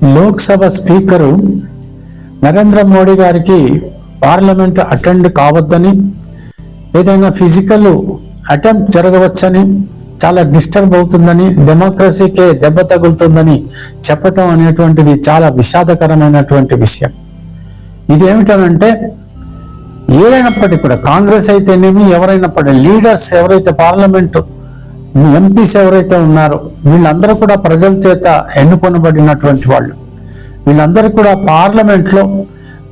Lok Sabha speaker Narendra Modi గారికి parliament attend కావద్దని, ఏదైనా ఫిజికల్ అటెంప్ట్ జరగవచ్చని, చాలా డిస్టర్బ్ అవుతుందని, డెమోక్రసీకే దెబ్బ తగులుతుందని చెప్పటం అనేటువంటిది చాలా విషాదకరమైనటువంటి విషయం. ఇదేమిటనంటే ఏదైనప్పటికీ కూడా కాంగ్రెస్ అయితేనేమి, ఎవరైనప్పటికీ లీడర్స్ ఎవరైతే పార్లమెంటు ఎంపీస్ ఎవరైతే ఉన్నారో వీళ్ళందరూ కూడా ప్రజల చేత ఎన్నుకొనబడినటువంటి వాళ్ళు. వీళ్ళందరూ కూడా పార్లమెంట్లో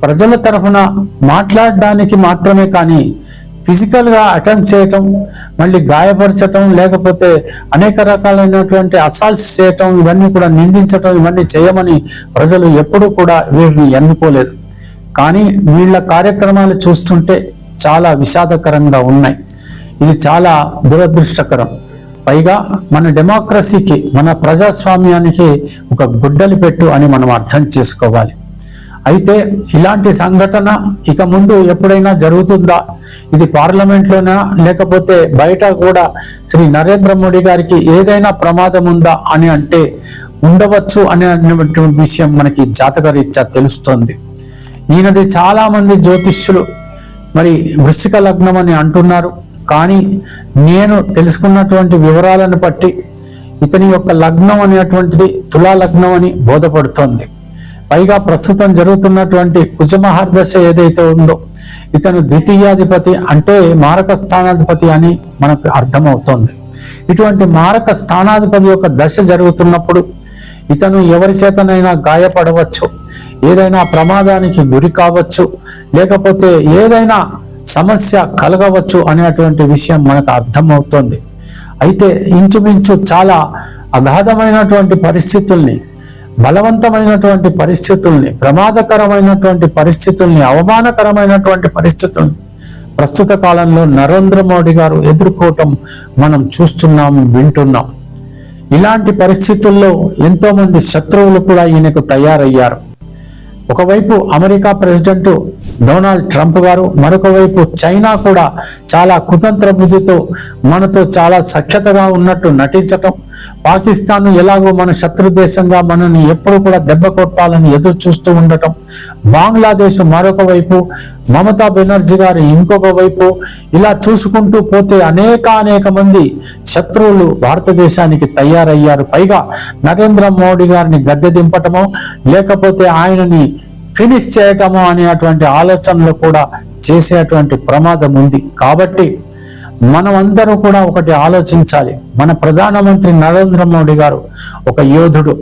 ప్రజల తరఫున మాట్లాడడానికి మాత్రమే, కానీ ఫిజికల్గా అటెంప్ట్ చేయటం, మళ్ళీ గాయపరచటం, లేకపోతే అనేక రకాలైనటువంటి అసాల్ట్స్ చేయటం, ఇవన్నీ కూడా నిందించటం, ఇవన్నీ చేయమని ప్రజలు ఎప్పుడూ కూడా వీరిని ఎన్నుకోలేదు. కానీ వీళ్ళ కార్యక్రమాలు చూస్తుంటే చాలా విషాదకరంగా ఉన్నాయి. ఇది చాలా దురదృష్టకరం. పైగా మన డెమోక్రసీకి, మన ప్రజాస్వామ్యానికి ఒక గుడ్డలి పెట్టు అని మనం అర్థం చేసుకోవాలి. అయితే ఇలాంటి సంఘటన ఇక ముందు ఎప్పుడైనా జరుగుతుందా? ఇది పార్లమెంట్లోనా లేకపోతే బయట కూడా శ్రీ నరేంద్ర మోడీ గారికి ఏదైనా ప్రమాదం ఉందా అని అంటే ఉండవచ్చు అనేటువంటి విషయం మనకి జాతకరీత్యా తెలుస్తోంది. ఈయనది చాలా మంది జ్యోతిష్యులు మరి వృశ్చిక లగ్నం అని అంటున్నారు. కానీ నేను తెలుసుకున్నటువంటి వివరాలను బట్టి ఇతని యొక్క లగ్నం అనేటువంటిది తులా లగ్నం అని బోధపడుతోంది. పైగా ప్రస్తుతం జరుగుతున్నటువంటి కుజమహర్దశ ఏదైతే ఉందో ఇతను ద్వితీయాధిపతి, అంటే మారక స్థానాధిపతి అని మనకు అర్థమవుతోంది. ఇటువంటి మారక స్థానాధిపతి యొక్క దశ జరుగుతున్నప్పుడు ఇతను ఎవరి చేతనైనా గాయపడవచ్చు, ఏదైనా ప్రమాదానికి గురి కావచ్చు, లేకపోతే ఏదైనా సమస్య కలగవచ్చు అనేటువంటి విషయం మనకు అర్థమవుతోంది. అయితే ఇంచుమించు చాలా అగాధమైనటువంటి పరిస్థితుల్ని, బలవంతమైనటువంటి పరిస్థితుల్ని, ప్రమాదకరమైనటువంటి పరిస్థితుల్ని, అవమానకరమైనటువంటి పరిస్థితుల్ని ప్రస్తుత కాలంలో నరేంద్ర మోడీ గారు ఎదుర్కోవటం మనం చూస్తున్నాం, వింటున్నాం. ఇలాంటి పరిస్థితుల్లో ఎంతో మంది శత్రువులు కూడా ఈయనకు తయారయ్యారు. ఒకవైపు అమెరికా ప్రెసిడెంట్ డొనాల్డ్ ట్రంప్ గారు, మరొక వైపు చైనా కూడా చాలా కుతంత్ర బుద్ధితో మనతో చాలా సఖ్యతగా ఉన్నట్టు నటించటం, పాకిస్తాన్ ఎలాగో మన శత్రు దేశంగా మనల్ని ఎప్పుడు కూడా దెబ్బ కొట్టాలని ఎదురు చూస్తూ ఉండటం, బంగ్లాదేశ్ మరొక వైపు, మమతా బెనర్జీ గారు ఇంకొక వైపు, ఇలా చూసుకుంటూ పోతే అనేక మంది శత్రువులు భారతదేశానికి తయారయ్యారు. పైగా నరేంద్ర మోడీ గారిని గద్దె దింపటమో లేకపోతే ఆయనని ఫినిష్ చేయటమో అనేటువంటి ఆలోచనలు కూడా చేసేటువంటి ప్రమాదం ఉంది. కాబట్టి మనమందరూ కూడా ఒకటి ఆలోచించాలి. మన ప్రధానమంత్రి నరేంద్ర మోడీ గారు ఒక యోధుడు.